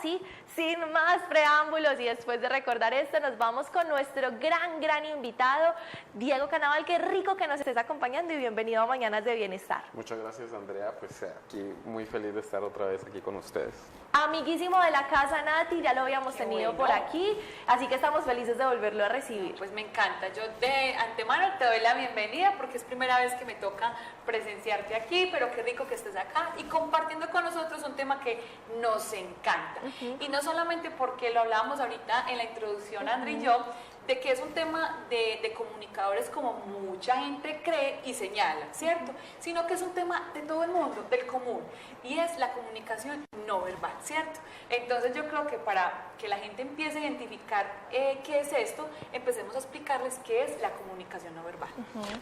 sí, sin más preámbulos y después de recordar esto, nos vamos con nuestro gran invitado, Diego Canaval. Qué rico que nos estés acompañando y bienvenido a Mañanas de Bienestar. Muchas gracias, Andrea, pues aquí muy feliz de estar otra vez aquí con ustedes. Amiguísimo de la casa, Nati, ya lo habíamos tenido por aquí, así que estamos felices de volverlo a recibir. Pues me encanta, yo de antemano te doy la bienvenida porque es primera vez que me toca presenciarte aquí, pero qué rico que estés acá y compartiendo con nosotros un tema que nos encanta. Y no solamente porque lo hablábamos ahorita en la introducción, Andrea y yo, de que es un tema de comunicadores como mucha gente cree y señala, ¿cierto? Sino que es un tema de todo el mundo, del común, y es la comunicación no verbal, ¿cierto? Entonces yo creo que para que la gente empiece a identificar qué es esto, empecemos a explicarles qué es la comunicación no verbal.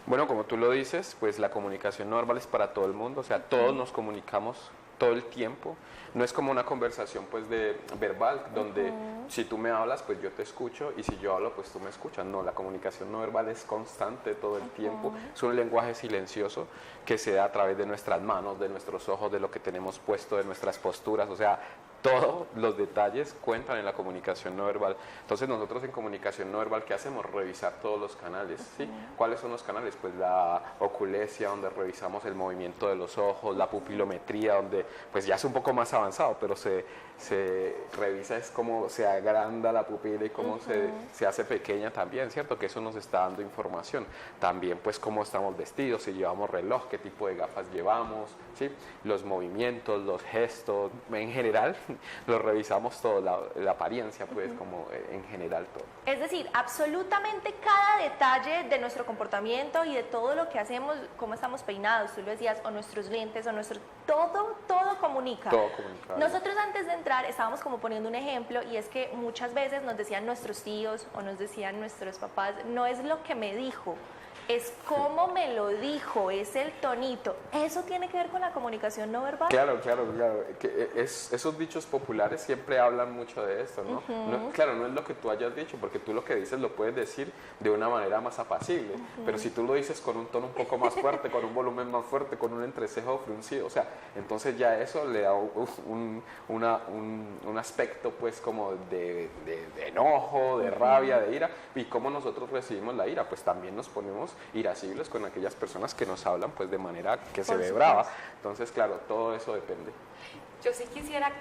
Bueno, como tú lo dices, pues la comunicación no verbal es para todo el mundo, o sea, todos nos comunicamos todo el tiempo. No es como una conversación pues de verbal, donde si tú me hablas, pues yo te escucho, y si yo hablo, pues tú me escuchas. No, la comunicación no verbal es constante todo el tiempo. Es un lenguaje silencioso que se da a través de nuestras manos, de nuestros ojos, de lo que tenemos puesto, de nuestras posturas, o sea, todos los detalles cuentan en la comunicación no verbal. Entonces nosotros en comunicación no verbal, ¿qué hacemos? Revisar todos los canales, ¿sí? ¿Cuáles son los canales? Pues la oculesia, donde revisamos el movimiento de los ojos, la pupilometría, donde pues ya es un poco más avanzado, pero se revisa es cómo se agranda la pupila y cómo se hace pequeña también, ¿cierto? Que eso nos está dando información. También pues cómo estamos vestidos, si llevamos reloj, qué tipo de gafas llevamos, ¿sí? Los movimientos, los gestos, en general lo revisamos todo, la apariencia pues como en general todo. Es decir, absolutamente cada detalle de nuestro comportamiento y de todo lo que hacemos, cómo estamos peinados, tú lo decías, o nuestros lentes, o todo comunica. Todo comunica. Nosotros antes de entrar estábamos como poniendo un ejemplo, y es que muchas veces nos decían nuestros tíos o nos decían nuestros papás, no es lo que me dijo, es cómo me lo dijo, es el tonito. ¿Eso tiene que ver con la comunicación no verbal? Claro. Que esos dichos populares siempre hablan mucho de esto, ¿no? Claro, no es lo que tú hayas dicho, porque tú lo que dices lo puedes decir de una manera más apacible, pero si tú lo dices con un tono un poco más fuerte, con un volumen más fuerte, con un entrecejo fruncido, o sea, entonces ya eso le da un aspecto pues como de enojo, de rabia, de ira. ¿Y cómo nosotros recibimos la ira? Pues también nos ponemos irascibles con aquellas personas que nos hablan pues de manera que se ve brava. Entonces, claro, todo eso depende. Yo sí quisiera,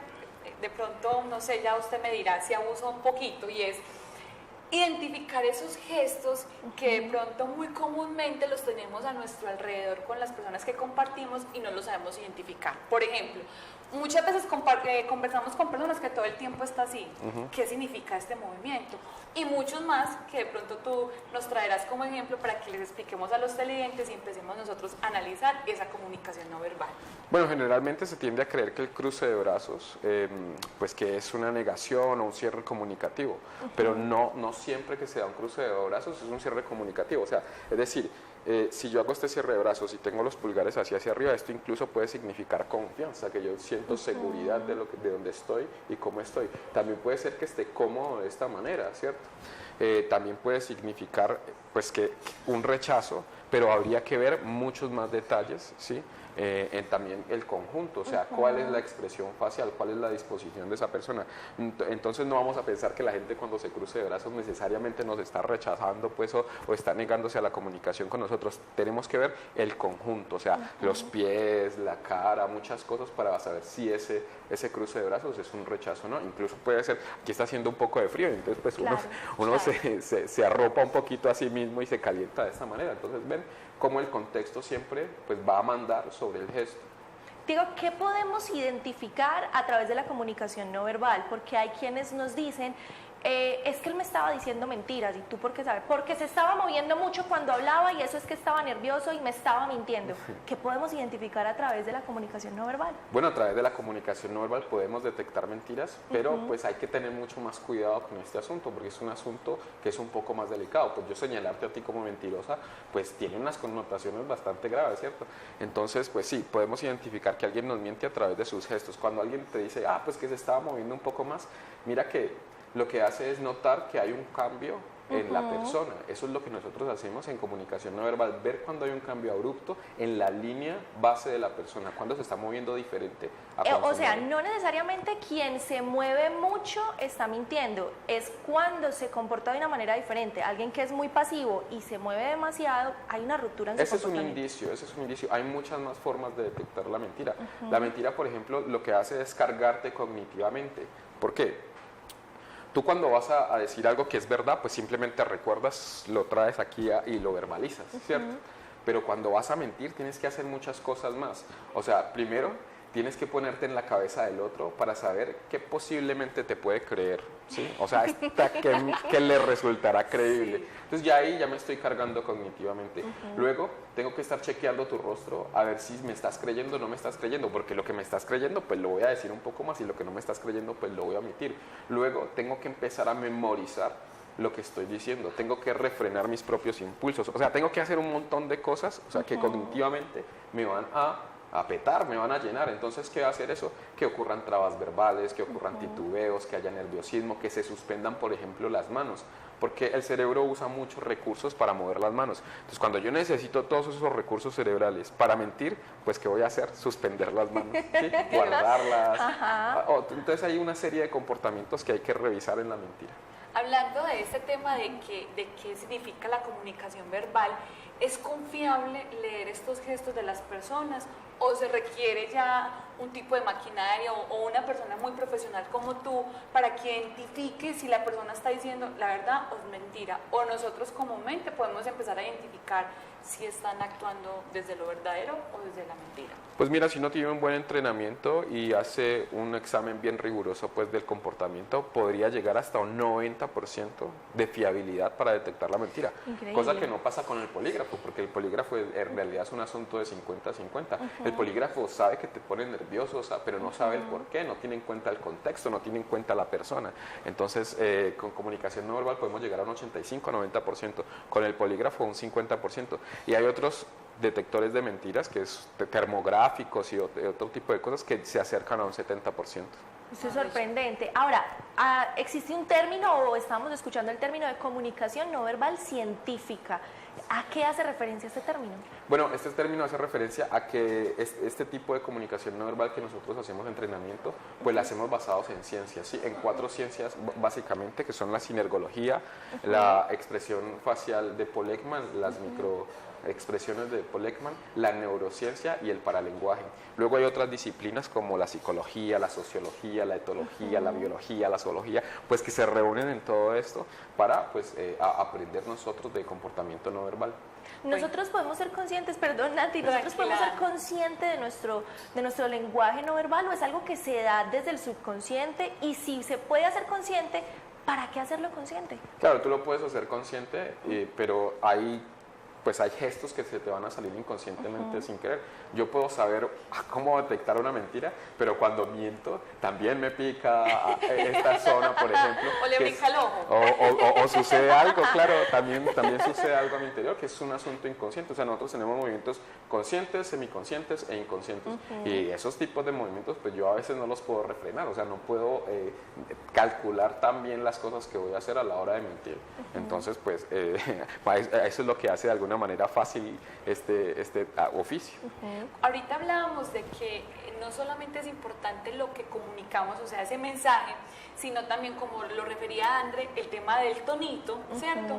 de pronto, no sé, ya usted me dirá si abuso un poquito, y es identificar esos gestos que de pronto muy comúnmente los tenemos a nuestro alrededor con las personas que compartimos y no los sabemos identificar. Por ejemplo, muchas veces conversamos con personas que todo el tiempo está así. ¿Qué significa este movimiento? Y muchos más que de pronto tú nos traerás como ejemplo para que les expliquemos a los televidentes y empecemos nosotros a analizar esa comunicación no verbal. Bueno, generalmente se tiende a creer que el cruce de brazos, pues que es una negación o un cierre comunicativo, pero no siempre que se da un cruce de brazos es un cierre comunicativo. O sea, es decir, si yo hago este cierre de brazos y tengo los pulgares hacia arriba, esto incluso puede significar confianza, que yo siento seguridad de dónde estoy y cómo estoy. También puede ser que esté cómodo de esta manera, ¿cierto? También puede significar pues que un rechazo, pero habría que ver muchos más detalles, ¿sí? También el conjunto, o sea, cuál es la expresión facial, cuál es la disposición de esa persona. Entonces no vamos a pensar que la gente cuando se cruce de brazos necesariamente nos está rechazando pues, o está negándose a la comunicación con nosotros. Tenemos que ver el conjunto, o sea, los pies, la cara, muchas cosas para saber si ese cruce de brazos es un rechazo, ¿no? Incluso puede ser, aquí está haciendo un poco de frío, entonces pues uno se arropa un poquito a sí mismo y se calienta de esta manera. Entonces ven cómo el contexto siempre pues va a mandar sobre el gesto. Digo, ¿qué podemos identificar a través de la comunicación no verbal? Porque hay quienes nos dicen, es que él me estaba diciendo mentiras. ¿Y tú por qué sabes? Porque se estaba moviendo mucho cuando hablaba y eso es que estaba nervioso y me estaba mintiendo. ¿Qué podemos identificar a través de la comunicación no verbal? Bueno, a través de la comunicación no verbal podemos detectar mentiras, pero pues hay que tener mucho más cuidado con este asunto, porque es un asunto que es un poco más delicado. Pues yo señalarte a ti como mentirosa, pues tiene unas connotaciones bastante graves, ¿cierto? Entonces, pues sí, podemos identificar que alguien nos miente a través de sus gestos. Cuando alguien te dice, pues que se estaba moviendo un poco más, mira que lo que hace es notar que hay un cambio en la persona. Eso es lo que nosotros hacemos en comunicación no verbal, ver cuando hay un cambio abrupto en la línea base de la persona, cuando se está moviendo diferente a O sea, no necesariamente quien se mueve mucho está mintiendo, es cuando se comporta de una manera diferente. Alguien que es muy pasivo y se mueve demasiado, hay una ruptura en su comportamiento. Ese es un indicio. Hay muchas más formas de detectar la mentira. La mentira, por ejemplo, lo que hace es cargarte cognitivamente. ¿Por qué? Tú cuando vas a decir algo que es verdad, pues simplemente recuerdas, lo traes aquí y lo verbalizas, ¿cierto? Pero cuando vas a mentir tienes que hacer muchas cosas más. O sea, primero tienes que ponerte en la cabeza del otro para saber qué posiblemente te puede creer, ¿sí? O sea, que le resultará creíble. Sí. Entonces ya ahí ya me estoy cargando cognitivamente. Luego tengo que estar chequeando tu rostro a ver si me estás creyendo o no me estás creyendo, porque lo que me estás creyendo pues lo voy a decir un poco más y lo que no me estás creyendo pues lo voy a omitir. Luego tengo que empezar a memorizar lo que estoy diciendo, tengo que refrenar mis propios impulsos, o sea, tengo que hacer un montón de cosas, o sea, que cognitivamente me van a petar, me van a llenar. Entonces, ¿qué va a hacer eso? Que ocurran trabas verbales, que ocurran titubeos, que haya nerviosismo, que se suspendan, por ejemplo, las manos, porque el cerebro usa muchos recursos para mover las manos. Entonces, cuando yo necesito todos esos recursos cerebrales para mentir, pues, ¿qué voy a hacer? Suspender las manos, ¿sí? Guardarlas. Entonces, hay una serie de comportamientos que hay que revisar en la mentira. Hablando de este tema de qué significa la comunicación verbal, ¿es confiable leer estos gestos de las personas o se requiere ya un tipo de maquinaria o una persona muy profesional como tú para que identifique si la persona está diciendo la verdad o es mentira? O nosotros como mente podemos empezar a identificar si están actuando desde lo verdadero o desde la mentira. Pues mira, si uno tiene un buen entrenamiento y hace un examen bien riguroso pues del comportamiento, podría llegar hasta un 90% de fiabilidad para detectar la mentira. Increíble. Cosa que no pasa con el polígrafo, porque el polígrafo en realidad es un asunto de 50-50. El polígrafo sabe que te pone nervioso, pero no sabe el por qué, no tiene en cuenta el contexto, no tiene en cuenta la persona. Entonces, con comunicación no verbal podemos llegar a un 85-90%, con el polígrafo un 50%. Y hay otros detectores de mentiras, que es termográficos y otro tipo de cosas que se acercan a un 70%. Eso es sorprendente. Ahora, ¿existe un término o estamos escuchando el término de comunicación no verbal científica? ¿A qué hace referencia este término? Bueno, este término hace referencia a que este tipo de comunicación no verbal que nosotros hacemos de entrenamiento, pues la hacemos basados en ciencias, ¿sí? En 4 ciencias básicamente, que son la sinergología, la expresión facial de Paul Ekman, las microexpresiones de Paul Ekman, la neurociencia y el paralenguaje. Luego hay otras disciplinas como la psicología, la sociología, la etología, la biología, la zoología, pues que se reúnen en todo esto para pues aprender nosotros de comportamiento no verbal. Nosotros podemos ser conscientes, perdón Nati, nosotros podemos ser conscientes de nuestro lenguaje no verbal, o es algo que se da desde el subconsciente, y si se puede hacer consciente, ¿para qué hacerlo consciente? Claro, tú lo puedes hacer consciente, pero hay gestos que se te van a salir inconscientemente sin querer. Yo puedo saber cómo detectar una mentira, pero cuando miento también me pica esta zona, por ejemplo. O le brinca el ojo. O sucede algo, claro, también sucede algo a mi interior, que es un asunto inconsciente. O sea, nosotros tenemos movimientos conscientes, semiconscientes e inconscientes. Y esos tipos de movimientos, pues yo a veces no los puedo refrenar, o sea, no puedo calcular tan bien las cosas que voy a hacer a la hora de mentir. Entonces, pues, eso es lo que hace de alguna manera fácil este oficio. Ahorita hablábamos de que no solamente es importante lo que comunicamos, o sea, ese mensaje, sino también, como lo refería André, el tema del tonito, ¿cierto?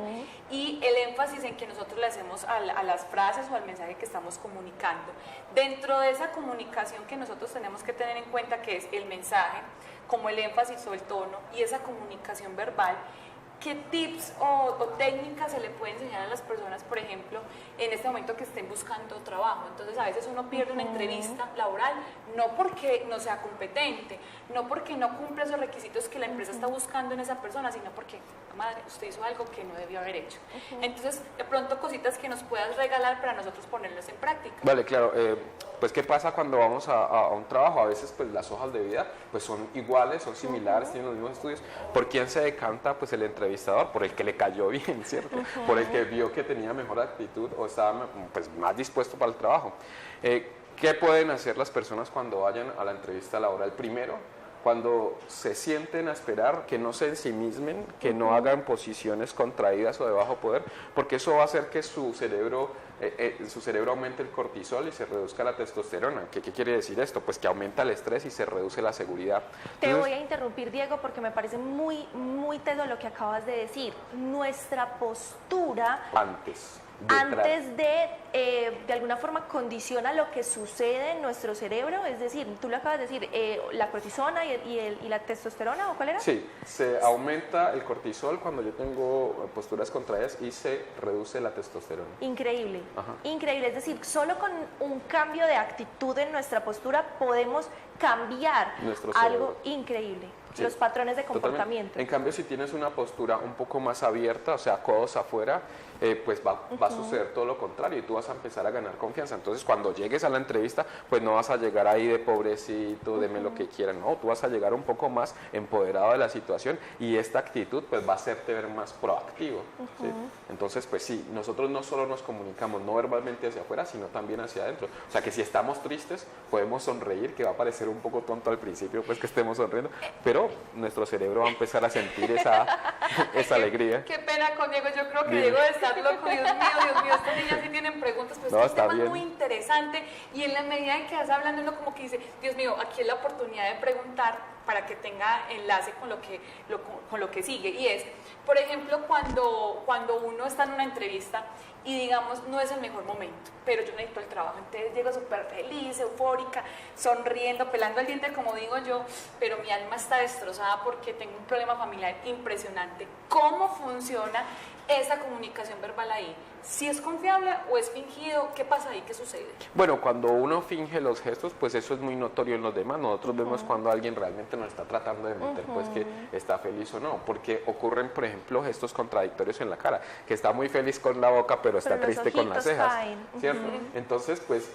Y el énfasis en que nosotros le hacemos a las frases o al mensaje que estamos comunicando. Dentro de esa comunicación que nosotros tenemos que tener en cuenta, que es el mensaje, como el énfasis o el tono, y esa comunicación verbal, ¿qué tips o técnicas se le puede enseñar a las personas, por ejemplo, en este momento que estén buscando trabajo? Entonces, a veces uno pierde una entrevista laboral, no porque no sea competente, no porque no cumpla esos requisitos que la empresa está buscando en esa persona, sino porque, madre, usted hizo algo que no debió haber hecho. Entonces, de pronto, cositas que nos puedas regalar para nosotros ponerlas en práctica. Vale, claro. Pues, ¿qué pasa cuando vamos a un trabajo? A veces, pues, las hojas de vida pues son iguales, son similares, tienen los mismos estudios. ¿Por quién se decanta? Pues el entrevistador, por el que le cayó bien, ¿cierto? Por el que vio que tenía mejor actitud o estaba pues más dispuesto para el trabajo. ¿Qué pueden hacer las personas cuando vayan a la entrevista laboral? Primero, cuando se sienten a esperar, que no se ensimismen, que no hagan posiciones contraídas o de bajo poder, porque eso va a hacer que su cerebro aumente el cortisol y se reduzca la testosterona. ¿Qué quiere decir esto? Pues que aumenta el estrés y se reduce la seguridad. Te voy a interrumpir, Diego, porque me parece muy, muy teso lo que acabas de decir. Nuestra postura antes de alguna forma condiciona lo que sucede en nuestro cerebro, es decir, tú lo acabas de decir, la cortisona y la testosterona, ¿o cuál era? Sí, se aumenta el cortisol cuando yo tengo posturas contraídas y se reduce la testosterona. Increíble, Ajá. increíble, es decir, solo con un cambio de actitud en nuestra postura podemos cambiar algo increíble. Sí, los patrones de comportamiento. Totalmente. En cambio, si tienes una postura un poco más abierta, o sea, codos afuera, pues va a suceder todo lo contrario y tú vas a empezar a ganar confianza. Entonces, cuando llegues a la entrevista, pues no vas a llegar ahí de pobrecito, deme lo que quieran, no, tú vas a llegar un poco más empoderado de la situación y esta actitud pues va a hacerte ver más proactivo. ¿Sí? Entonces, pues sí, nosotros no solo nos comunicamos no verbalmente hacia afuera, sino también hacia adentro. O sea, que si estamos tristes, podemos sonreír, que va a parecer un poco tonto al principio, pues que estemos sonriendo, pero nuestro cerebro va a empezar a sentir esa alegría. Qué pena con Diego, yo creo que Diego debe estar loco, Dios mío, estas niñas sí tienen preguntas, pero no, es un tema bien. muy interesante y en la medida en que vas hablando uno como que dice, Dios mío, aquí es la oportunidad de preguntar para que tenga enlace con lo que sigue, y es, por ejemplo, cuando uno está en una entrevista y digamos no es el mejor momento, pero yo necesito el trabajo, entonces llego súper feliz, eufórica, sonriendo, pelando el diente como digo yo, pero mi alma está destrozada porque tengo un problema familiar impresionante. ¿Cómo funciona esa comunicación verbal ahí? ¿Si es confiable o es fingido? ¿Qué pasa ahí? ¿Qué sucede? Bueno, cuando uno finge los gestos, pues eso es muy notorio en los demás. Nosotros vemos cuando alguien realmente nos está tratando de meter, pues que está feliz o no, porque ocurren, por ejemplo, gestos contradictorios en la cara, que está muy feliz con la boca, pero está triste con las cejas, ¿cierto? Entonces, pues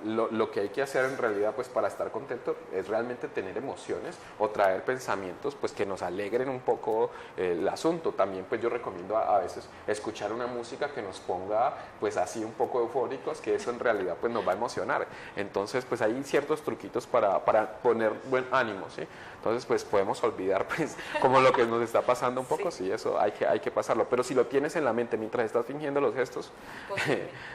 lo que hay que hacer en realidad, pues para estar contento, es realmente tener emociones o traer pensamientos, pues que nos alegren un poco el asunto. También, pues yo recomiendo a veces escuchar una música que nos ponga pues así un poco eufóricos, que eso en realidad pues nos va a emocionar. Entonces pues hay ciertos truquitos para poner buen ánimo, ¿sí? Entonces pues podemos olvidar pues como lo que nos está pasando un poco, sí, eso hay que pasarlo, pero si lo tienes en la mente mientras estás fingiendo los gestos,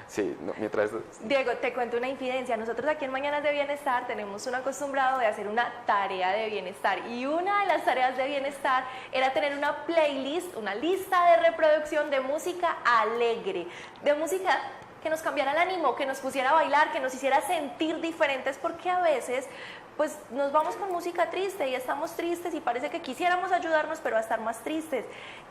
sí, no, mientras... Diego, te cuento una infidencia, nosotros aquí en Mañanas de Bienestar tenemos un acostumbrado de hacer una tarea de bienestar, y una de las tareas de bienestar era tener una playlist, una lista de reproducción de música alegre, de música que nos cambiara el ánimo, que nos pusiera a bailar, que nos hiciera sentir diferentes, porque a veces pues nos vamos con música triste y estamos tristes y parece que quisiéramos ayudarnos, pero a estar más tristes.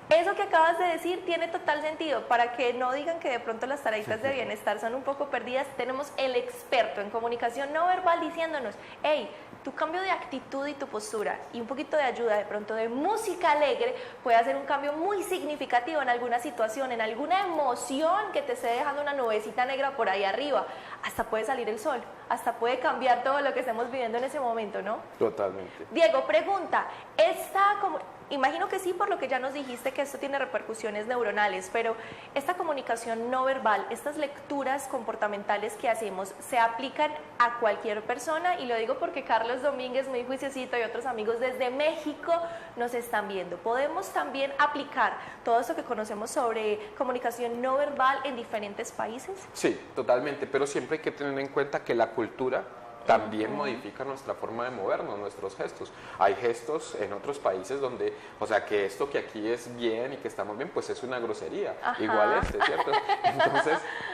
Eso que acabas de decir tiene total sentido. Para que no digan que de pronto las tareitas de bienestar son un poco perdidas, tenemos el experto en comunicación no verbal diciéndonos, hey, tu cambio de actitud y tu postura y un poquito de ayuda de pronto de música alegre puede hacer un cambio muy significativo en alguna situación, en alguna emoción que te esté dejando una nubecita negra por ahí arriba. Hasta puede salir el sol, hasta puede cambiar todo lo que estemos viviendo en ese momento, ¿no? Totalmente. Diego, pregunta, imagino que sí, por lo que ya nos dijiste que esto tiene repercusiones neuronales, pero esta comunicación no verbal, estas lecturas comportamentales que hacemos, ¿se aplican a cualquier persona? Y lo digo porque Carlos Domínguez, muy juiciosito, y otros amigos desde México nos están viendo. ¿Podemos también aplicar todo esto que conocemos sobre comunicación no verbal en diferentes países? Sí, totalmente, pero siempre hay que tener en cuenta que la cultura también modifica nuestra forma de movernos, nuestros gestos. Hay gestos en otros países donde, o sea, que esto que aquí es bien y que estamos bien, pues es una grosería. Ajá. Igual ¿cierto?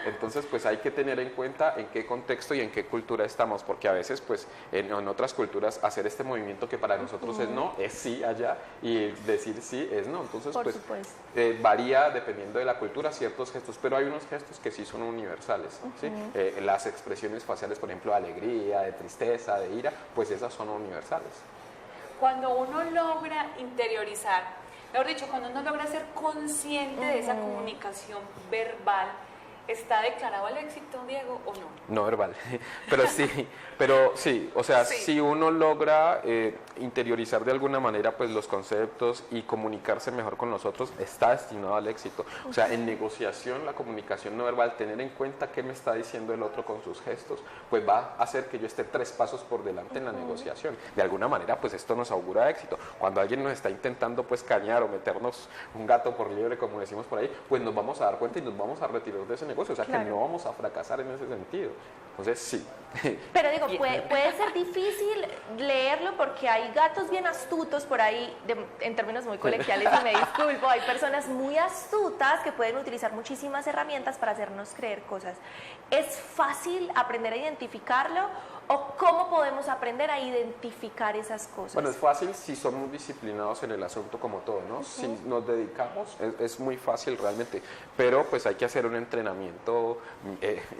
Entonces, pues hay que tener en cuenta en qué contexto y en qué cultura estamos, porque a veces, pues, en otras culturas hacer este movimiento que para nosotros es no, es sí allá, y decir sí es no. Entonces, pues, varía dependiendo de la cultura ciertos gestos, pero hay unos gestos que sí son universales, ¿sí? Las expresiones faciales, por ejemplo, de alegría, de tristeza, de ira, pues esas son universales. Cuando uno logra interiorizar, mejor dicho, cuando uno logra ser consciente de esa comunicación verbal, ¿está declarado el éxito, Diego, o no? No verbal, pero sí, o sea, Sí. si uno logra interiorizar de alguna manera pues los conceptos y comunicarse mejor con los otros, está destinado al éxito. O sea, en negociación, la comunicación no verbal, tener en cuenta qué me está diciendo el otro con sus gestos, pues va a hacer que yo esté 3 pasos por delante en la negociación. De alguna manera, pues esto nos augura éxito. Cuando alguien nos está intentando pues cañar o meternos un gato por liebre, como decimos por ahí, pues nos vamos a dar cuenta y nos vamos a retirar de ese negocio. O sea, Claro. que no vamos a fracasar en ese sentido. Entonces, sí. Pero digo, puede ser difícil leerlo porque hay gatos bien astutos por ahí, en términos muy colegiales, y me disculpo, hay personas muy astutas que pueden utilizar muchísimas herramientas para hacernos creer cosas. ¿Es fácil aprender a identificarlo o cómo podemos aprender a identificar esas cosas? Bueno, es fácil si somos disciplinados en el asunto como todo, ¿no? Si nos dedicamos, es muy fácil realmente, pero pues hay que hacer un entrenamiento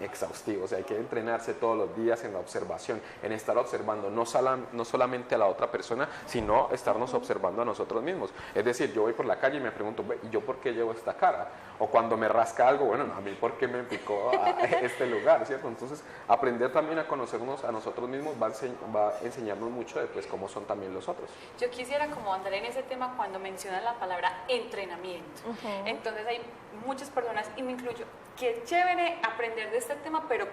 exhaustivo, o sea, hay que entrenarse todos los días en la observación, en estar observando no solamente a la otra persona, sino estarnos observando a nosotros mismos. Es decir, yo voy por la calle y me pregunto, ¿y yo por qué llevo esta cara? O cuando me rasca algo, bueno, a mí por qué me picó a este lugar, ¿cierto? Entonces, aprender también a conocernos a nosotros mismos va a enseñarnos mucho de pues, cómo son también los otros. Yo quisiera como andar en ese tema cuando mencionan la palabra entrenamiento. Entonces hay muchas personas, y me incluyo, que es chévere aprender de este tema, pero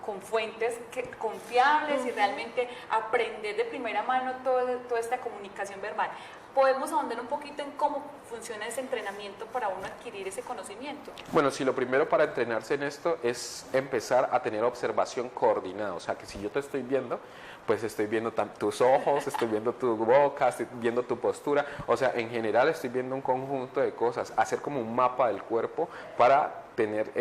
con fuentes confiables y realmente aprender de primera mano toda esta comunicación verbal. ¿Podemos ahondar un poquito en cómo funciona ese entrenamiento para uno adquirir ese conocimiento? Bueno, sí, lo primero para entrenarse en esto es empezar a tener observación coordinada. O sea, que si yo te estoy viendo, pues estoy viendo tus ojos, estoy viendo tu boca, estoy viendo tu postura. O sea, en general estoy viendo un conjunto de cosas. Hacer como un mapa del cuerpo para tener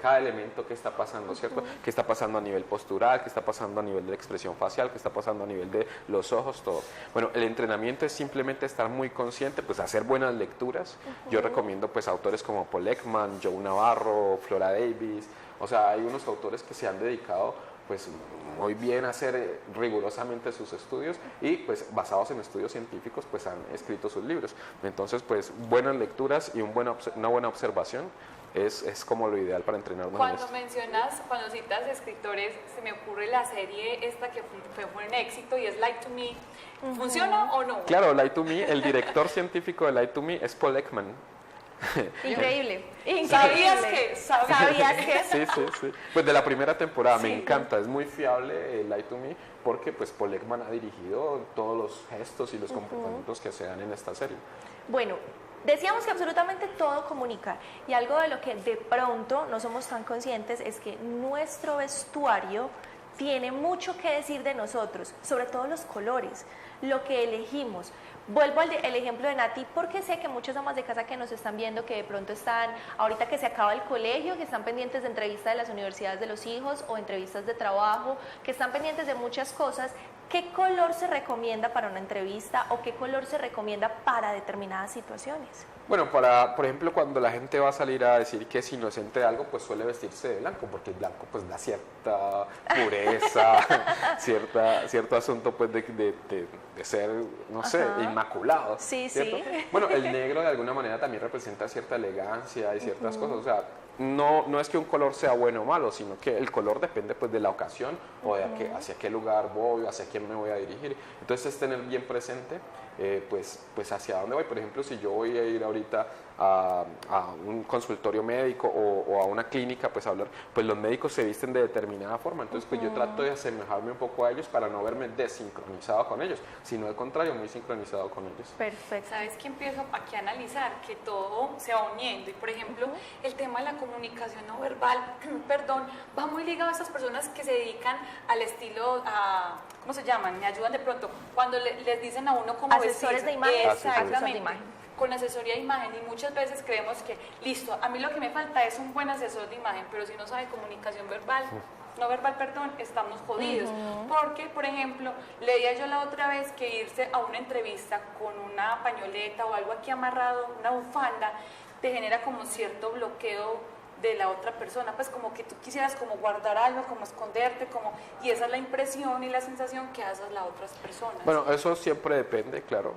cada elemento que está pasando, ¿cierto? ¿Qué está pasando a nivel postural? ¿Qué está pasando a nivel de la expresión facial? ¿Qué está pasando a nivel de los ojos? Todo. Bueno, el entrenamiento es simplemente estar muy consciente, pues hacer buenas lecturas. Yo recomiendo pues autores como Paul Ekman, Joe Navarro, Flora Davis. O sea, hay unos autores que se han dedicado pues muy bien a hacer rigurosamente sus estudios y pues basados en estudios científicos pues han escrito sus libros. Entonces pues buenas lecturas y una buena observación es como lo ideal para entrenarnos en esto. Cuando citas escritores, se me ocurre la serie esta que fue un éxito y es Lie to Me. ¿Funciona o no? Claro, Lie to Me, el director científico de Lie to Me es Paul Ekman. Increíble. ¿Sabías que? ¿Sabías que? Sí. Pues de la primera temporada, me encanta, es muy fiable Lie to Me porque pues Paul Ekman ha dirigido todos los gestos y los comportamientos que se dan en esta serie. Bueno, decíamos que absolutamente todo comunica y algo de lo que de pronto no somos tan conscientes es que nuestro vestuario tiene mucho que decir de nosotros, sobre todo los colores, lo que elegimos. Vuelvo al ejemplo de Nati porque sé que muchas amas de casa que nos están viendo, que de pronto están, ahorita que se acaba el colegio, que están pendientes de entrevistas de las universidades de los hijos o entrevistas de trabajo, que están pendientes de muchas cosas. ¿Qué color se recomienda para una entrevista o qué color se recomienda para determinadas situaciones? Bueno, por ejemplo, cuando la gente va a salir a decir que es inocente de algo, pues suele vestirse de blanco, porque el blanco pues da cierta pureza, cierto asunto pues de ser, no sé, inmaculado. Sí, ¿cierto? sí. Bueno, el negro de alguna manera también representa cierta elegancia y ciertas cosas, o sea, no es que un color sea bueno o malo, sino que el color depende pues de la ocasión o de hacia qué lugar voy, hacia quién me voy a dirigir. Entonces es tener bien presente pues hacia dónde voy. Por ejemplo, si yo voy a ir ahorita a un consultorio médico o a una clínica, pues a hablar, pues los médicos se visten de determinada forma, entonces pues yo trato de asemejarme un poco a ellos para no verme desincronizado con ellos, sino al contrario, muy sincronizado con ellos. Perfecto. ¿Sabes qué empiezo aquí a analizar? Que todo se va uniendo y por ejemplo el tema de la comunicación no verbal, perdón, va muy ligado a esas personas que se dedican al estilo, ¿cómo se llaman? Me ayudan de pronto, cuando les dicen a uno cómo asesores vestirse. de imagen. Exactamente. Asesores de imagen. Con asesoría de imagen y muchas veces creemos que, listo, a mí lo que me falta es un buen asesor de imagen, pero si no sabe comunicación verbal, no verbal, perdón, estamos jodidos. Porque, por ejemplo, leía yo la otra vez que irse a una entrevista con una pañoleta o algo aquí amarrado, una bufanda, te genera como cierto bloqueo de la otra persona, pues como que tú quisieras como guardar algo, como esconderte, como, y esa es la impresión y la sensación que haces las otras personas. Bueno, eso siempre depende, claro.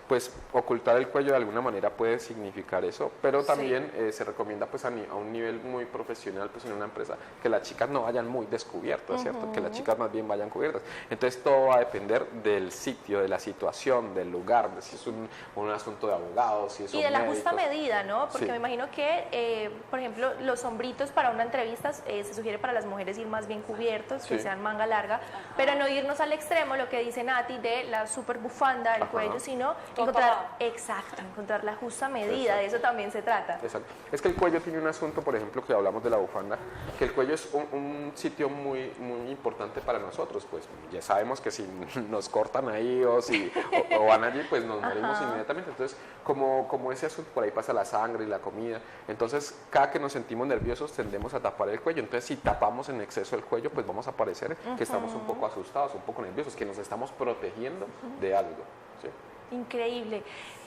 Pues ocultar el cuello de alguna manera puede significar eso, pero también se recomienda pues a un nivel muy profesional pues en una empresa que las chicas no vayan muy descubiertas, ¿cierto? Que las chicas más bien vayan cubiertas. Entonces todo va a depender del sitio, de la situación, del lugar, de si es un asunto de abogados, si es Y de la justa medida, ¿no? Porque Sí. me imagino que, por ejemplo, los hombritos para una entrevista se sugiere para las mujeres ir más bien cubiertos, que Sí. sean manga larga, pero no irnos al extremo, lo que dice Nati, de la super bufanda, el Ajá. cuello, sino Todo encontrar, tapado. exacto, encontrar la justa medida, de eso también se trata. Exacto. Es que el cuello tiene un asunto, por ejemplo, que hablamos de la bufanda, que el cuello es un sitio muy, muy importante para nosotros, pues ya sabemos que si nos cortan ahí o van allí, pues nos morimos inmediatamente. Entonces, como ese asunto, por ahí pasa la sangre y la comida, entonces cada que nos sentimos nerviosos tendemos a tapar el cuello. Entonces, si tapamos en exceso el cuello, pues vamos a parecer que estamos un poco asustados, un poco nerviosos, que nos estamos protegiendo de algo. ¿Sí? Increíble.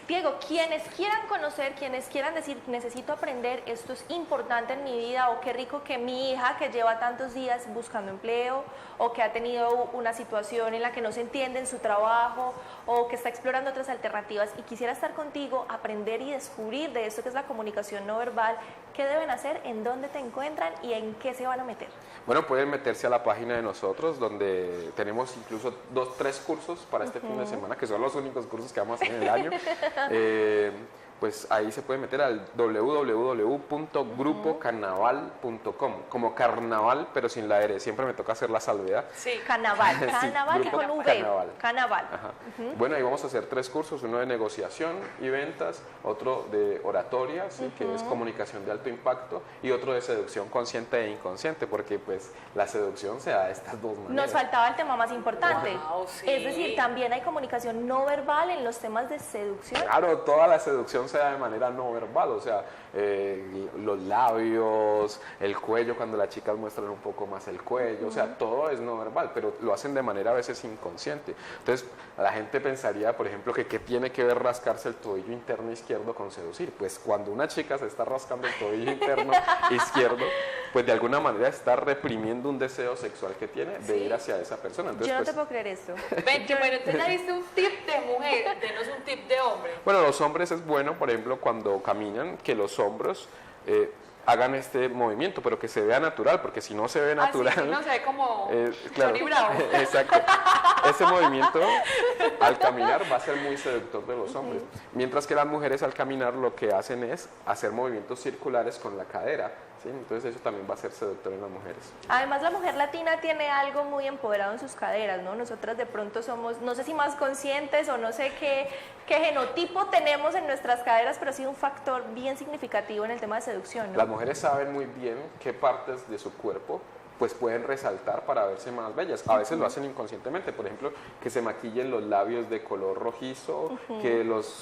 Diego, quienes quieran conocer, quienes quieran decir, necesito aprender, esto es importante en mi vida, o qué rico que mi hija que lleva tantos días buscando empleo, o que ha tenido una situación en la que no se entiende en su trabajo, o que está explorando otras alternativas y quisiera estar contigo, aprender y descubrir de esto que es la comunicación no verbal, qué deben hacer, en dónde te encuentran y en qué se van a meter. Bueno, pueden meterse a la página de nosotros, donde tenemos incluso 3 cursos para este fin de semana, que son los únicos cursos que vamos a hacer en el año. Pues ahí se puede meter al www.grupocarnaval.com, como carnaval, pero sin la R, siempre me toca hacer la salvedad. Sí. Carnaval, Sí, carnaval Grupo con V, Carnaval. carnaval. Ajá. Bueno, ahí vamos a hacer 3 cursos, uno de negociación y ventas, otro de oratoria, ¿sí? Que es comunicación de alto impacto, y otro de seducción consciente e inconsciente, porque pues la seducción se da de estas dos maneras. Nos faltaba el tema más importante, Wow, sí. es decir, también hay comunicación no verbal en los temas de seducción. Claro, toda la seducción se da de manera no verbal, o sea, los labios, el cuello, cuando las chicas muestran un poco más el cuello, o sea, todo es no verbal, pero lo hacen de manera a veces inconsciente. Entonces, la gente pensaría, por ejemplo, que qué tiene que ver rascarse el tobillo interno izquierdo con seducir. Pues cuando una chica se está rascando el tobillo interno izquierdo, pues de alguna manera está reprimiendo un deseo sexual que tiene de ir hacia esa persona. Entonces, Yo no pues, te puedo creer esto. Ven, bueno, entonces ya diste un tip de mujer, denos un tip de hombre. bueno, los hombres es bueno, por ejemplo, cuando caminan, que los hombros hagan este movimiento, pero que se vea natural, porque si no se ve natural... Así, no se ve como claro, Johnny Bravo. exacto. Ese movimiento al caminar va a ser muy seductor de los hombres, mientras que las mujeres al caminar lo que hacen es hacer movimientos circulares con la cadera, ¿sí? Entonces eso también va a ser seductor en las mujeres. Además, la mujer latina tiene algo muy empoderado en sus caderas, ¿no? Nosotras de pronto somos, no sé si más conscientes o no sé qué genotipo tenemos en nuestras caderas, pero sí un factor bien significativo en el tema de seducción, ¿no? Las mujeres saben muy bien qué partes de su cuerpo pues pueden resaltar para verse más bellas. A veces lo hacen inconscientemente, por ejemplo, que se maquillen los labios de color rojizo, que los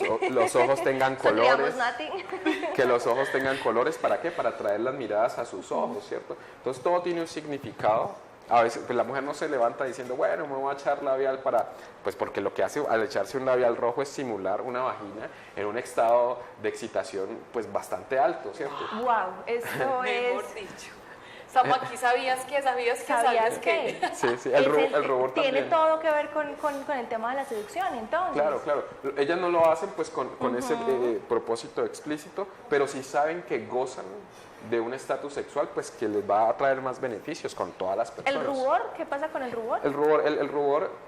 ojos tengan Sonriamos, colores, Nati. que los ojos tengan colores, ¿para qué? Para atraer las miradas a sus ojos, ¿cierto? Entonces todo tiene un significado. A veces pues la mujer no se levanta diciendo, bueno, me voy a echar labial para... Pues porque lo que hace al echarse un labial rojo es simular una vagina en un estado de excitación pues bastante alto, ¿cierto? Wow, esto Mejor es... dicho. Estamos aquí, ¿sabías que? ¿Sabías que? Sí, sí, el rubor tiene también. todo que ver con el tema de la seducción, entonces. Claro, claro. Ellas no lo hacen pues con ese propósito explícito, pero sí saben que gozan de un estatus sexual pues que les va a traer más beneficios con todas las personas. ¿El rubor? ¿Qué pasa con el rubor? El rubor,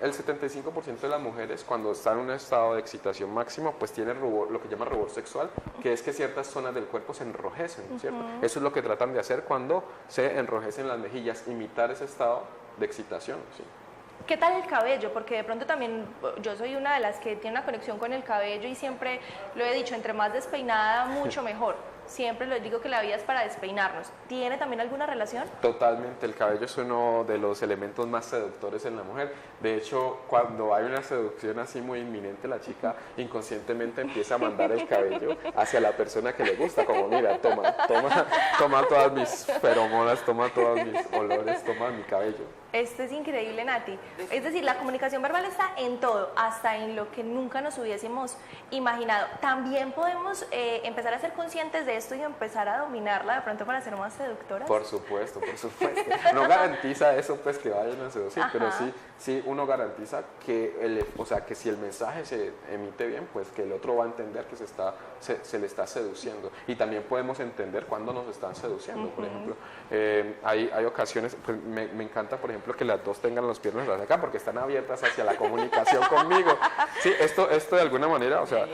el 75% de las mujeres cuando están en un estado de excitación máximo, pues tiene rubor, lo que llama rubor sexual, que es que ciertas zonas del cuerpo se enrojecen, ¿cierto? Eso es lo que tratan de hacer cuando se enrojecen las mejillas, imitar ese estado de excitación, ¿sí? ¿Qué tal el cabello? Porque de pronto también yo soy una de las que tiene una conexión con el cabello y siempre lo he dicho, entre más despeinada, mucho mejor. Siempre les digo que la vida es para despeinarnos. ¿Tiene también alguna relación? Totalmente, el cabello es uno de los elementos más seductores en la mujer. De hecho, cuando hay una seducción así muy inminente, la chica inconscientemente empieza a mandar el cabello hacia la persona que le gusta, como mira, toma todas mis feromonas, toma todos mis olores, toma mi cabello. Esto es increíble, Nati. Es decir, la comunicación verbal está en todo, hasta en lo que nunca nos hubiésemos imaginado. También podemos empezar a ser conscientes de esto y empezar a dominarla de pronto para ser más seductoras. Por supuesto, por supuesto. No garantiza eso, pues, que vayan a seducir, pero sí uno garantiza que, o sea, que si el mensaje se emite bien, pues que el otro va a entender que se le está seduciendo. Y también podemos entender cuándo nos están seduciendo, por ejemplo. Hay ocasiones, pues me encanta, por ejemplo, que las dos tengan las piernas hacia acá porque están abiertas hacia la comunicación conmigo. Sí, esto de alguna manera, o sea,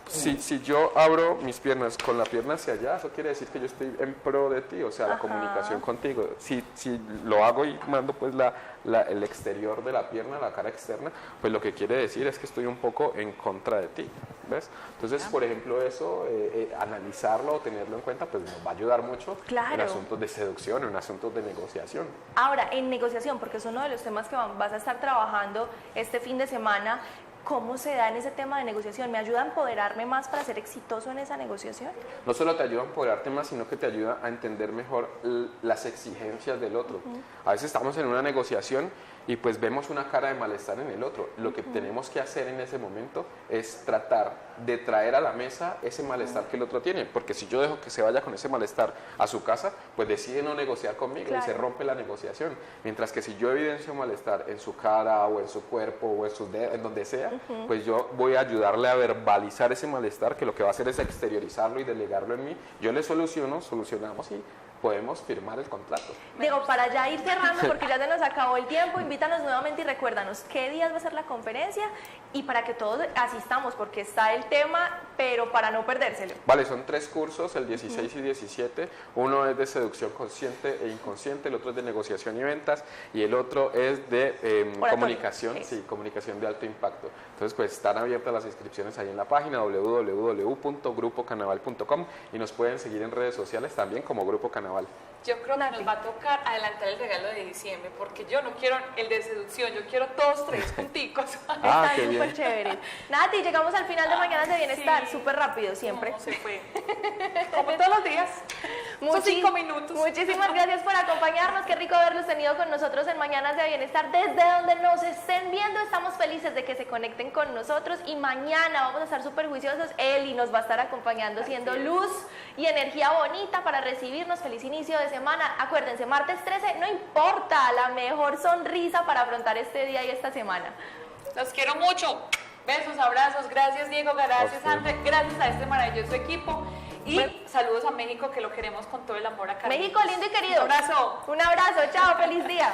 si yo abro mis piernas con la pierna hacia allá, eso quiere decir que yo estoy en pro de ti, o sea, la comunicación contigo. Si lo hago y mando pues el exterior de la pierna, la cara externa, pues lo que quiere decir es que estoy un poco en contra de ti, ¿ves? Entonces, por ejemplo, eso, analizarlo o tenerlo en cuenta, pues nos va a ayudar mucho en asuntos de seducción, en asuntos de negociación. Ahora, en negociación, porque es uno de los temas que vas a estar trabajando este fin de semana, ¿cómo se da en ese tema de negociación? ¿Me ayuda a empoderarme más para ser exitoso en esa negociación? No solo te ayuda a empoderarte más, sino que te ayuda a entender mejor las exigencias del otro. A veces estamos en una negociación y pues vemos una cara de malestar en el otro. Lo que tenemos que hacer en ese momento es tratar de traer a la mesa ese malestar que el otro tiene, porque si yo dejo que se vaya con ese malestar a su casa, pues decide no negociar conmigo y se rompe la negociación. Mientras que si yo evidencio malestar en su cara o en su cuerpo o en sus dedos, en donde sea, pues yo voy a ayudarle a verbalizar ese malestar, que lo que va a hacer es exteriorizarlo y delegarlo en mí. Yo le solucionamos y podemos firmar el contrato. Digo, para ya ir cerrando, porque ya se nos acabó el tiempo, invítanos nuevamente y recuérdanos qué días va a ser la conferencia y para que todos asistamos, porque está el tema, pero para no perdérselo. Vale, son 3 cursos, el 16 y 17. Uno es de seducción consciente e inconsciente, el otro es de negociación y ventas, y el otro es de comunicación, comunicación de alto impacto. Entonces, pues están abiertas las inscripciones ahí en la página www.grupocanaval.com y nos pueden seguir en redes sociales también como Grupo Canaval. Yo creo que nos va a tocar adelantar el regalo de diciembre, porque yo no quiero el de seducción, yo quiero todos 3 junticos. Está súper chévere. Nati, llegamos al final de Mañanas de Bienestar, súper rápido siempre. No, se fue. Como todos los días. 5 minutos. Muchísimas gracias por acompañarnos, qué rico haberlos tenido con nosotros en Mañanas de Bienestar. Desde donde nos estén viendo, estamos felices de que se conecten con nosotros y mañana vamos a estar súper juiciosos. Eli nos va a estar acompañando, siendo luz y energía bonita para recibirnos. Feliz inicio de semana. Acuérdense, martes 13, no importa, la mejor sonrisa para afrontar este día y esta semana. Los quiero mucho. Besos, abrazos. Gracias, Diego. Gracias, André. Gracias a este maravilloso equipo. Y saludos a México, que lo queremos con todo el amor acá. México lindo y querido. Un abrazo. Un abrazo. Chao. Feliz día.